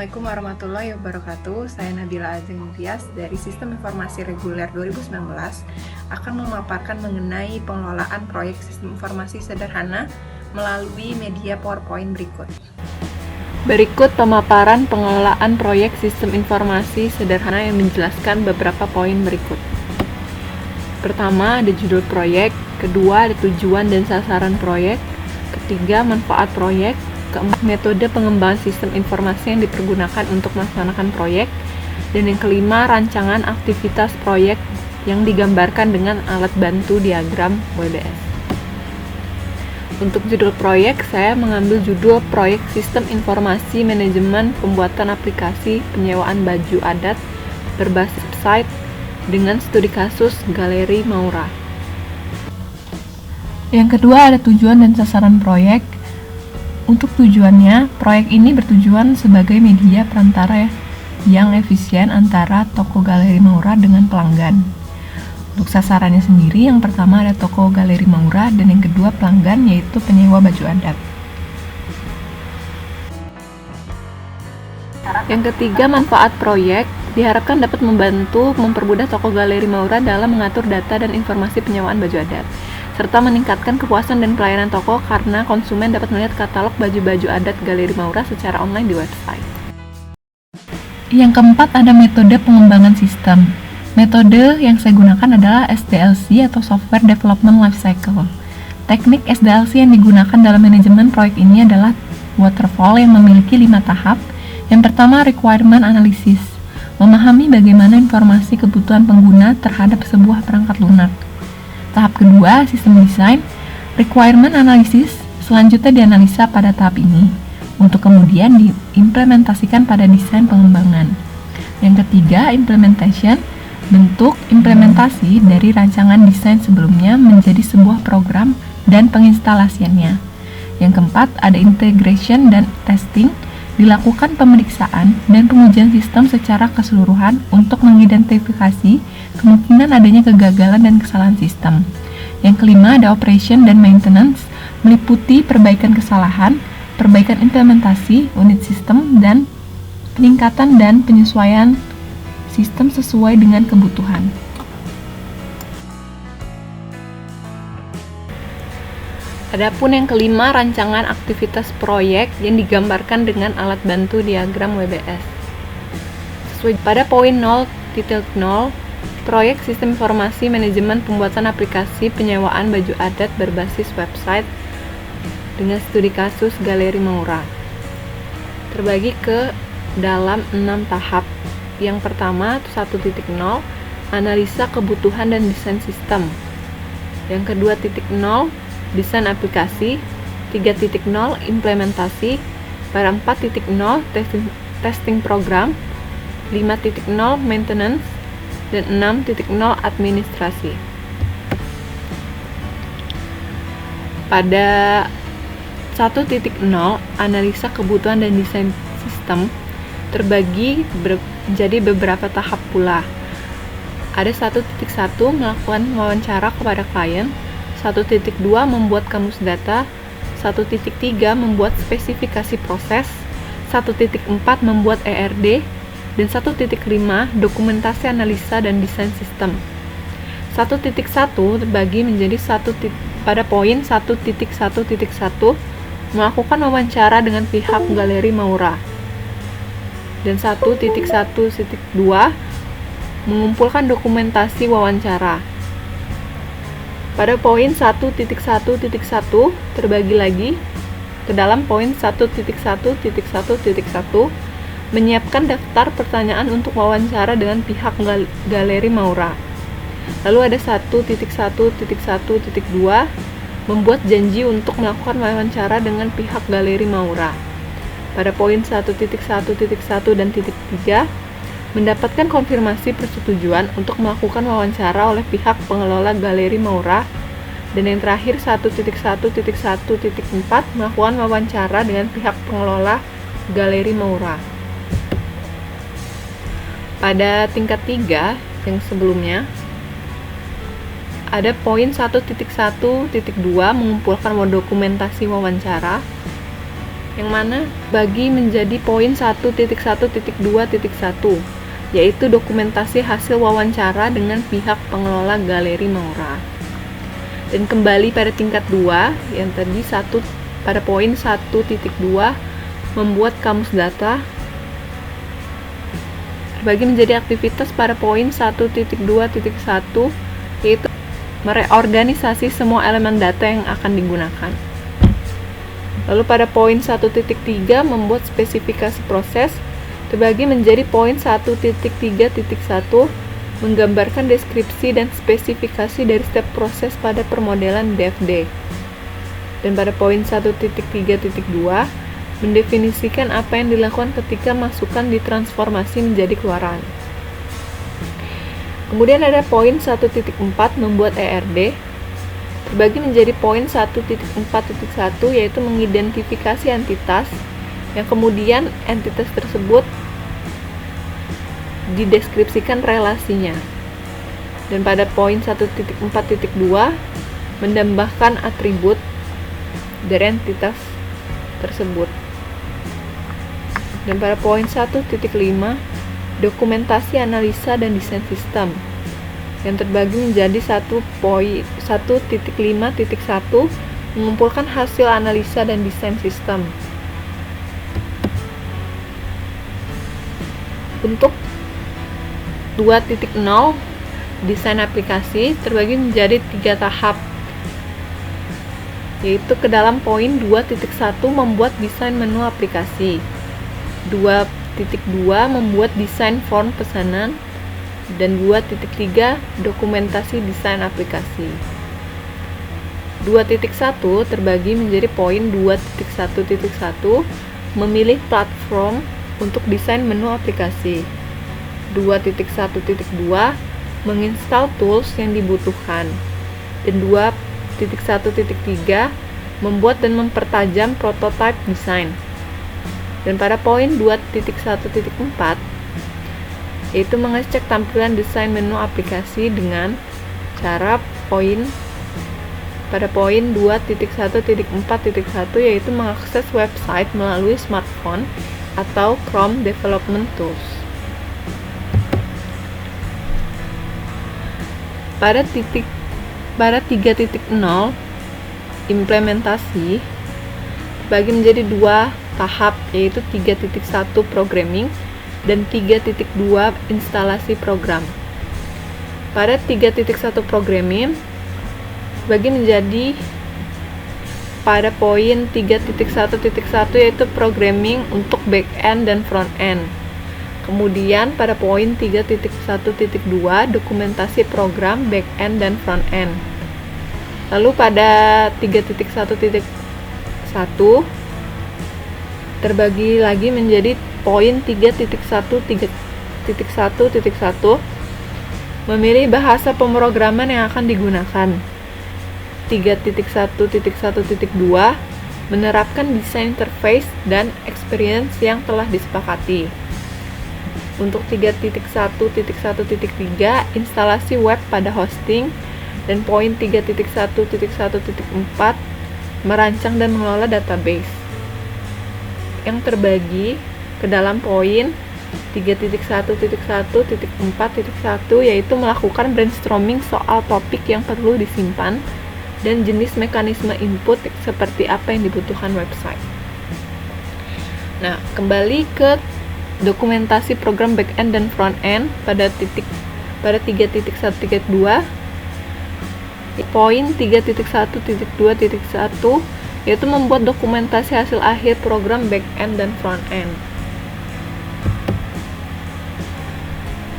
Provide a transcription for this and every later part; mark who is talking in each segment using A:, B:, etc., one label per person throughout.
A: Assalamualaikum warahmatullahi wabarakatuh. Saya Nabila Azim Tias dari Sistem Informasi Reguler 2019 akan memaparkan mengenai pengelolaan proyek sistem informasi sederhana melalui media PowerPoint berikut. Berikut pemaparan pengelolaan proyek sistem informasi sederhana yang menjelaskan beberapa poin berikut. Pertama, ada judul proyek. Kedua, ada tujuan dan sasaran proyek. Ketiga, manfaat proyek. Keempat, metode pengembangan sistem informasi yang dipergunakan untuk melaksanakan proyek. Dan yang kelima, rancangan aktivitas proyek yang digambarkan dengan alat bantu diagram WBS. Untuk judul proyek, saya mengambil judul proyek Sistem Informasi Manajemen Pembuatan Aplikasi Penyewaan Baju Adat berbasis website dengan studi kasus Galeri Maura. Yang kedua, ada tujuan dan sasaran proyek. Untuk tujuannya, proyek ini bertujuan sebagai media perantara yang efisien antara toko Galeri Maura dengan pelanggan. Untuk sasarannya sendiri, yang pertama ada toko Galeri Maura dan yang kedua pelanggan, yaitu penyewa baju adat. Yang ketiga, manfaat proyek diharapkan dapat membantu mempermudah toko Galeri Maura dalam mengatur data dan informasi penyewaan baju adat, serta meningkatkan kepuasan dan pelayanan toko karena konsumen dapat melihat katalog baju-baju adat Galeri Maura secara online di website. Yang keempat, ada metode pengembangan sistem. Metode yang saya gunakan adalah SDLC atau Software Development Lifecycle. Teknik SDLC yang digunakan dalam manajemen proyek ini adalah waterfall yang memiliki 5 tahap. Yang pertama, requirement analysis, memahami bagaimana informasi kebutuhan pengguna terhadap sebuah perangkat lunak. Tahap kedua, sistem design, requirement analysis, selanjutnya dianalisa pada tahap ini, untuk kemudian diimplementasikan pada desain pengembangan. Yang ketiga, implementation, bentuk implementasi dari rancangan desain sebelumnya menjadi sebuah program dan penginstalasiannya. Yang keempat, ada integration dan testing, dilakukan pemeriksaan dan pengujian sistem secara keseluruhan untuk mengidentifikasi kemungkinan adanya kegagalan dan kesalahan sistem. Yang kelima, ada operation dan maintenance, meliputi perbaikan kesalahan, perbaikan implementasi unit sistem, dan peningkatan dan penyesuaian sistem sesuai dengan kebutuhan. Adapun yang kelima, rancangan aktivitas proyek yang digambarkan dengan alat bantu diagram WBS. Sesuai pada poin 0.0, proyek sistem informasi manajemen pembuatan aplikasi penyewaan baju adat berbasis website dengan studi kasus Galeri Maura. Terbagi ke dalam 6 tahap. Yang pertama, 1.0, analisa kebutuhan dan desain sistem. Yang kedua, 0, desain aplikasi. 3.0, implementasi. Pada 4.0, testing program. 5.0, maintenance. Dan 6.0, administrasi. Pada 1.0, analisa kebutuhan dan desain sistem terbagi menjadi beberapa tahap pula. Ada 1.1, melakukan wawancara kepada klien. 1.2, membuat kamus data. 1.3, membuat spesifikasi proses. 1.4, membuat ERD. Dan 1.5, dokumentasi analisa dan desain sistem. 1.1 terbagi menjadi pada poin 1.1.1, melakukan wawancara dengan pihak Galeri Maura. Dan 1.1.2, mengumpulkan dokumentasi wawancara. Pada poin 1.1.1 terbagi lagi ke dalam poin 1.1.1.1, menyiapkan daftar pertanyaan untuk wawancara dengan pihak Galeri Maura. Lalu ada 1.1.1.2, membuat janji untuk melakukan wawancara dengan pihak Galeri Maura. Pada poin 1.1.1 dan 3, mendapatkan konfirmasi persetujuan untuk melakukan wawancara oleh pihak pengelola Galeri Maura. Dan yang terakhir 1.1.1.4, melakukan wawancara dengan pihak pengelola Galeri Maura. Pada tingkat 3 yang sebelumnya, ada poin 1.1.2, mengumpulkan dokumentasi wawancara. yang mana bagi menjadi poin 1.1.2.1, yaitu dokumentasi hasil wawancara dengan pihak pengelola Galeri Maura. Dan kembali pada tingkat 2, yang tadi pada poin 1.2, membuat kamus data, terbagi menjadi aktivitas pada poin 1.2.1, yaitu mereorganisasi semua elemen data yang akan digunakan. Lalu pada poin 1.3, membuat spesifikasi proses, terbagi menjadi poin 1.3.1, menggambarkan deskripsi dan spesifikasi dari setiap proses pada permodelan DFD. Dan pada poin 1.3.2, mendefinisikan apa yang dilakukan ketika masukan ditransformasi menjadi keluaran. Kemudian ada poin 1.4, membuat ERD, terbagi menjadi poin 1.4.1, yaitu mengidentifikasi entitas, yang kemudian entitas tersebut dideskripsikan relasinya. Dan pada poin 1.4.2, menambahkan atribut dari entitas tersebut. Dan pada poin 1.5, dokumentasi analisa dan desain sistem, yang terbagi menjadi 1.5.1, mengumpulkan hasil analisa dan desain sistem. Untuk 2.0, desain aplikasi, terbagi menjadi 3 tahap, yaitu ke dalam poin 2.1, membuat desain menu aplikasi, 2.2, membuat desain form pesanan, dan 2.3, dokumentasi desain aplikasi. 2.1 terbagi menjadi poin 2.1.1, memilih platform untuk desain menu aplikasi, 2.1.2, menginstal tools yang dibutuhkan, dan 2.1.3, membuat dan mempertajam prototype desain. Dan pada poin 2.1.4, yaitu mengecek tampilan desain menu aplikasi dengan cara pada poin 2.1.4.1, yaitu mengakses website melalui smartphone atau Chrome Development Tools. Pada 3.0, implementasi, bagi menjadi 2 tahap, yaitu 3.1 programming dan 3.2 instalasi program. Pada 3.1 programming, bagi menjadi pada poin 3.1.1, yaitu programming untuk back-end dan front-end. Kemudian pada poin 3.1.2, dokumentasi program back-end dan front-end. Lalu pada 3.1.1 terbagi lagi menjadi poin 3.1.1, memilih bahasa pemrograman yang akan digunakan. 3.1.1.2, menerapkan desain interface dan experience yang telah disepakati. Untuk 3.1.1.3, instalasi web pada hosting, dan poin 3.1.1.4, merancang dan mengelola database, yang terbagi ke dalam poin 3.1.1.4.1, yaitu melakukan brainstorming soal topik yang perlu disimpan dan jenis mekanisme input seperti apa yang dibutuhkan website. Nah, kembali ke dokumentasi program back-end dan front-end pada 3.1.2, poin 3.1.2.1, yaitu membuat dokumentasi hasil akhir program back-end dan front-end.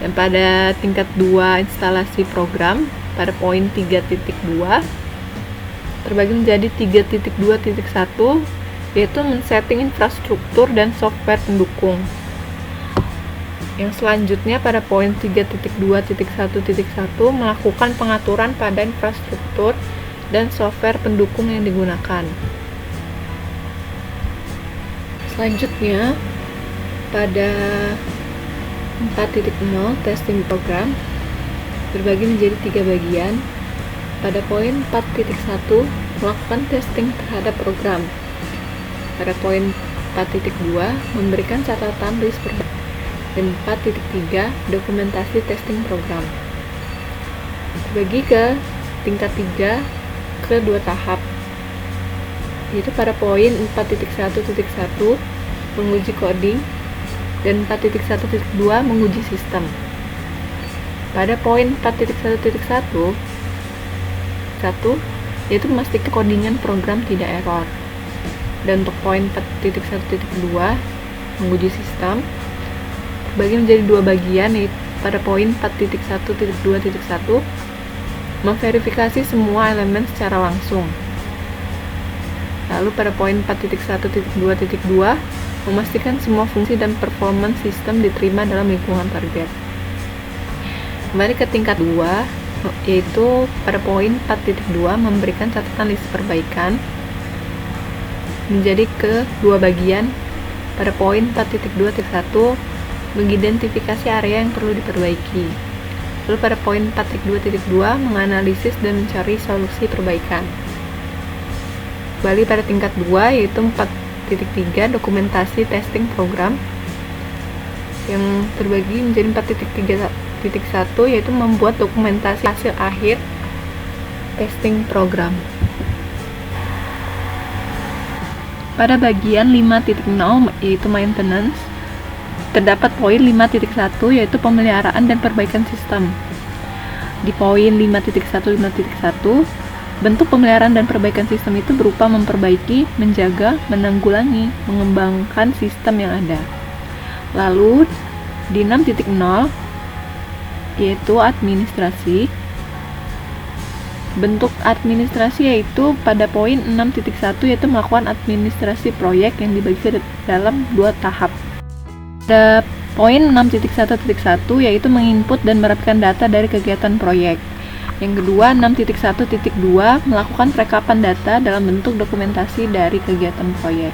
A: Dan pada tingkat 2 instalasi program, pada poin 3.2, terbagi menjadi 3.2.1, yaitu men-setting infrastruktur dan software pendukung. Yang selanjutnya pada poin 3.2.1.1, melakukan pengaturan pada infrastruktur dan software pendukung yang digunakan. Selanjutnya pada 4.0 testing program terbagi menjadi 3 bagian. Pada poin 4.1, melakukan testing terhadap program. Pada poin 4.2 memberikan catatan list perbaikan, dan 4.3 dokumentasi testing program. Bagi ke tingkat 3 ke 2 tahap, yaitu pada poin 4.1.1 menguji coding dan 4.1.2 menguji sistem. Pada poin 4.1.1 yaitu memastikan codingan program tidak error. Dan untuk poin 4.1.2 menguji sistem terbagi menjadi dua bagian, yaitu pada poin 4.1.2.1 memverifikasi semua elemen secara langsung. Lalu pada poin 4.1.2.2 memastikan semua fungsi dan performance sistem diterima dalam lingkungan target. Kembali ke tingkat 2, yaitu pada poin 4.2 memberikan catatan list perbaikan menjadi ke dua bagian. Pada poin 4.2.1 mengidentifikasi area yang perlu diperbaiki. Lalu pada poin 4.2.2 menganalisis dan mencari solusi perbaikan. Kembali pada tingkat 2, yaitu 4.3 dokumentasi testing program yang terbagi menjadi 4.3.1, yaitu membuat dokumentasi hasil akhir testing program. Pada bagian 5.0 yaitu maintenance, terdapat poin 5.1 yaitu pemeliharaan dan perbaikan sistem. Di poin 5.1.1, bentuk pemeliharaan dan perbaikan sistem itu berupa memperbaiki, menjaga, menanggulangi, mengembangkan sistem yang ada. Lalu di 6.0 yaitu administrasi. Bentuk administrasi yaitu pada poin 6.1 yaitu melakukan administrasi proyek yang dibagi dalam dua tahap. Pada poin 6.1.1 yaitu menginput dan merapikan data dari kegiatan proyek. Yang kedua, 6.1.2 melakukan perekapan data dalam bentuk dokumentasi dari kegiatan proyek.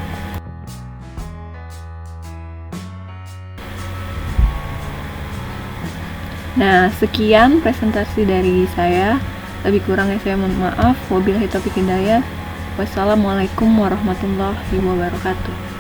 A: Nah, sekian presentasi dari saya. Lebih kurangnya saya mohon maaf. Wabillahi taufiq hidayah. Wassalamualaikum warahmatullahi wabarakatuh.